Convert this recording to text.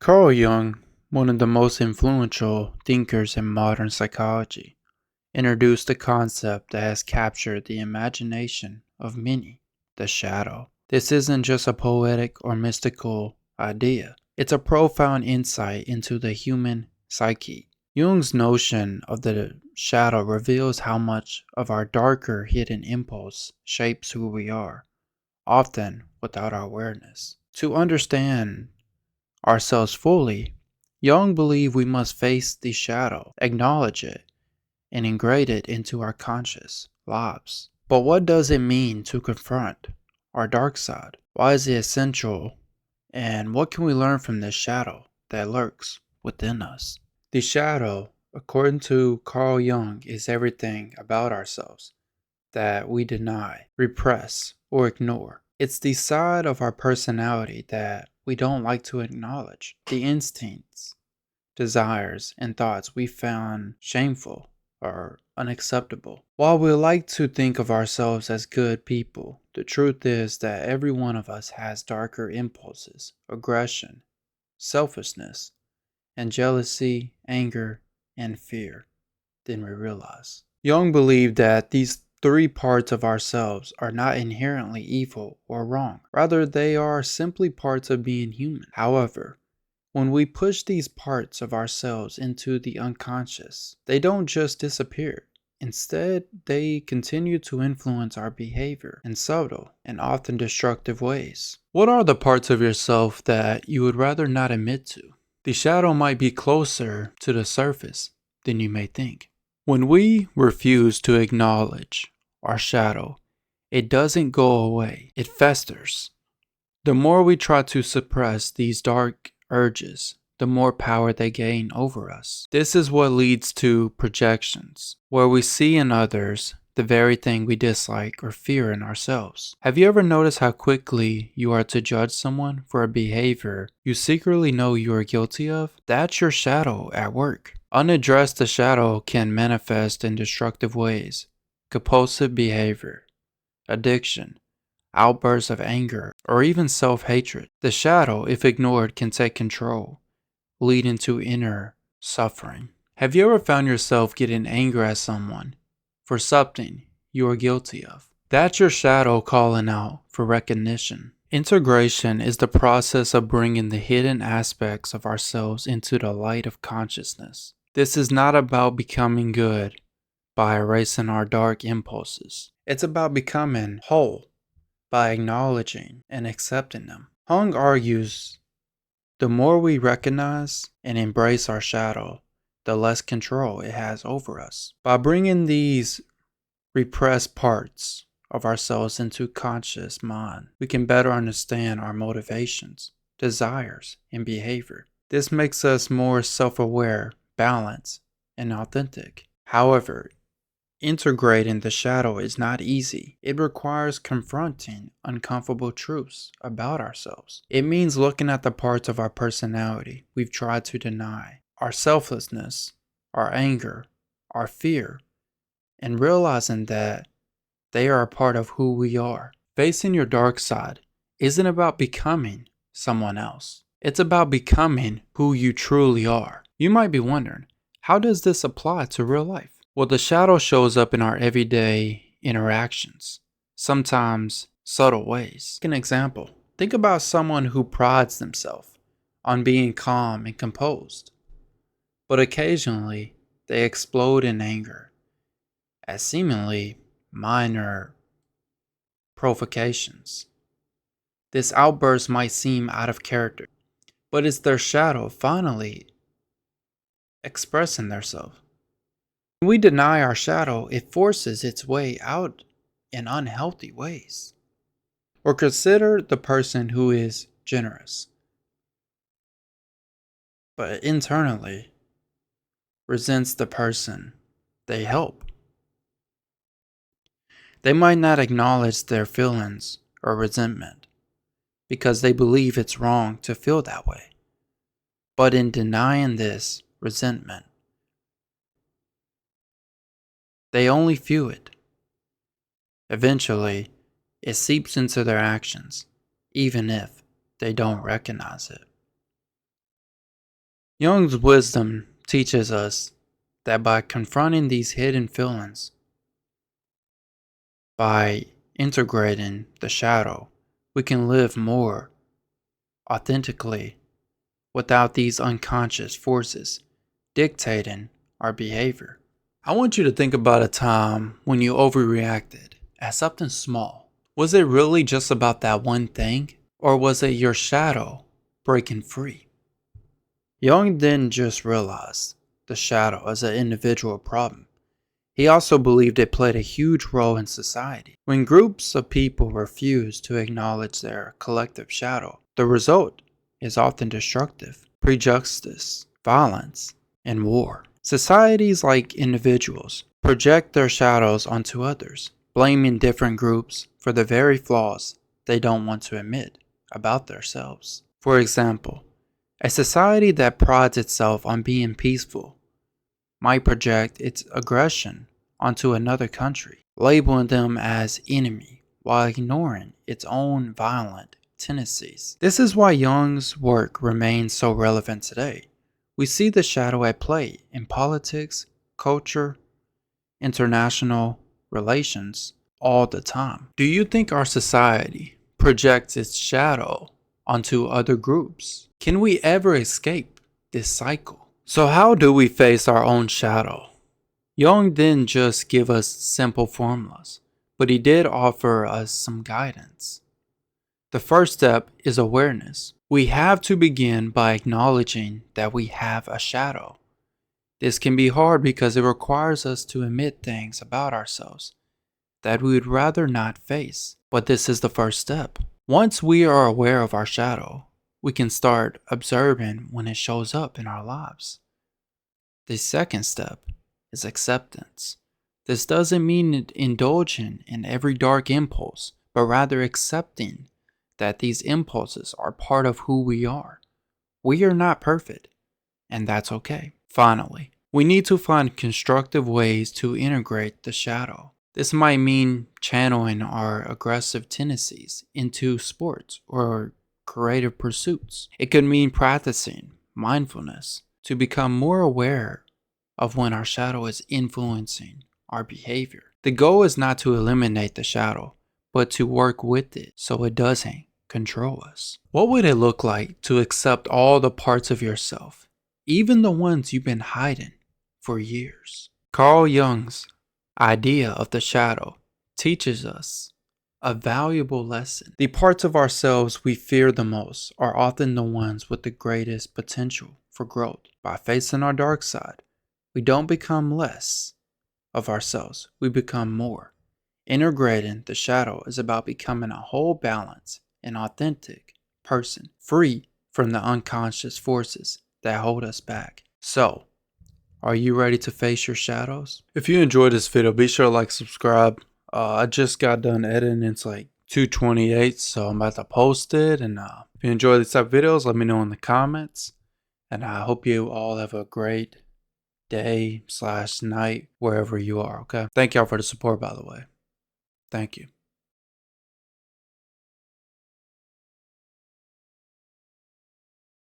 Carl Jung, one of the most influential thinkers in modern psychology, introduced a concept that has captured the imagination of many, the shadow. This isn't just a poetic or mystical idea. It's a profound insight into the human psyche. Jung's notion of the shadow reveals how much of our darker hidden impulse shapes who we are, often without our awareness. To understand ourselves fully, Jung believed we must face the shadow, acknowledge it, and integrate it into our conscious lives. But what does it mean to confront our dark side? Why is it essential? And what can we learn from this shadow that lurks within us? The shadow, according to Carl Jung, is everything about ourselves that we deny, repress, or ignore. It's the side of our personality that we don't like to acknowledge, the instincts, desires, and thoughts we found shameful or unacceptable. While we like to think of ourselves as good people, the truth is that every one of us has darker impulses, aggression, selfishness, and jealousy, anger, and fear than we realize. Jung believed that these three parts of ourselves are not inherently evil or wrong. Rather, they are simply parts of being human. However, when we push these parts of ourselves into the unconscious, they don't just disappear. Instead, they continue to influence our behavior in subtle and often destructive ways. What are the parts of yourself that you would rather not admit to? The shadow might be closer to the surface than you may think. When we refuse to acknowledge our shadow, it doesn't go away, it festers. The more we try to suppress these dark urges, the more power they gain over us. This is what leads to projections, where we see in others the very thing we dislike or fear in ourselves. Have you ever noticed how quickly you are to judge someone for a behavior you secretly know you are guilty of? That's your shadow at work. Unaddressed, the shadow can manifest in destructive ways: compulsive behavior, addiction, outbursts of anger, or even self-hatred. The shadow, if ignored, can take control, leading to inner suffering. Have you ever found yourself getting angry at someone for something you are guilty of? That's your shadow calling out for recognition. Integration is the process of bringing the hidden aspects of ourselves into the light of consciousness. This is not about becoming good by erasing our dark impulses. It's about becoming whole by acknowledging and accepting them. Jung argues the more we recognize and embrace our shadow, the less control it has over us. By bringing these repressed parts of ourselves into conscious mind, we can better understand our motivations, desires, and behavior. This makes us more self-aware, balanced, and authentic. However, integrating the shadow is not easy. It requires confronting uncomfortable truths about ourselves. It means looking at the parts of our personality we've tried to deny, our selflessness, our anger, our fear, and realizing that they are a part of who we are. Facing your dark side isn't about becoming someone else. It's about becoming who you truly are. You might be wondering, how does this apply to real life? Well, the shadow shows up in our everyday interactions, sometimes subtle ways. An example, think about someone who prides themselves on being calm and composed, but occasionally they explode in anger at seemingly minor provocations. This outburst might seem out of character, but it's their shadow finally expressing themselves. When we deny our shadow, it forces its way out in unhealthy ways. Or consider the person who is generous, but internally resents the person they help. They might not acknowledge their feelings or resentment because they believe it's wrong to feel that way. But in denying this resentment, they only fuel it. Eventually, it seeps into their actions, even if they don't recognize it. Jung's wisdom teaches us that by confronting these hidden feelings, by integrating the shadow, we can live more authentically without these unconscious forces dictating our behavior. I want you to think about a time when you overreacted at something small. Was it really just about that one thing? Or was it your shadow breaking free? Jung didn't just realize the shadow as an individual problem. He also believed it played a huge role in society. When groups of people refuse to acknowledge their collective shadow, the result is often destructive: prejudice, violence, and war. Societies, like individuals, project their shadows onto others, blaming different groups for the very flaws they don't want to admit about themselves. For example, a society that prides itself on being peaceful might project its aggression onto another country, labeling them as enemy while ignoring its own violent tendencies. This is why Jung's work remains so relevant today. We see the shadow at play in politics, culture, international relations all the time. Do you think our society projects its shadow onto other groups? Can we ever escape this cycle? So how do we face our own shadow? Jung didn't just give us simple formulas, but he did offer us some guidance. The first step is awareness. We have to begin by acknowledging that we have a shadow. This can be hard because it requires us to admit things about ourselves that we would rather not face, but this is the first step. Once we are aware of our shadow, we can start observing when it shows up in our lives. The second step is acceptance. This doesn't mean indulging in every dark impulse, but rather accepting that these impulses are part of who we are. We are not perfect, and that's okay. Finally, we need to find constructive ways to integrate the shadow. This might mean channeling our aggressive tendencies into sports or creative pursuits. It could mean practicing mindfulness to become more aware of when our shadow is influencing our behavior. The goal is not to eliminate the shadow, but to work with it so it doesn't control us. What would it look like to accept all the parts of yourself, even the ones you've been hiding for years? Carl Jung's idea of the shadow teaches us a valuable lesson. The parts of ourselves we fear the most are often the ones with the greatest potential for growth. By facing our dark side, we don't become less of ourselves, we become more. Integrating the shadow is about becoming a whole, balanced, and authentic person, free from the unconscious forces that hold us back. So, are you ready to face your shadows? If you enjoyed this video, be sure to like, subscribe. I just got done editing. It's like 2:28, so I'm about to post it. And if you enjoy these type of videos, let me know in the comments. And I hope you all have a great day/night wherever you are, okay? Thank y'all for the support, by the way. Thank you.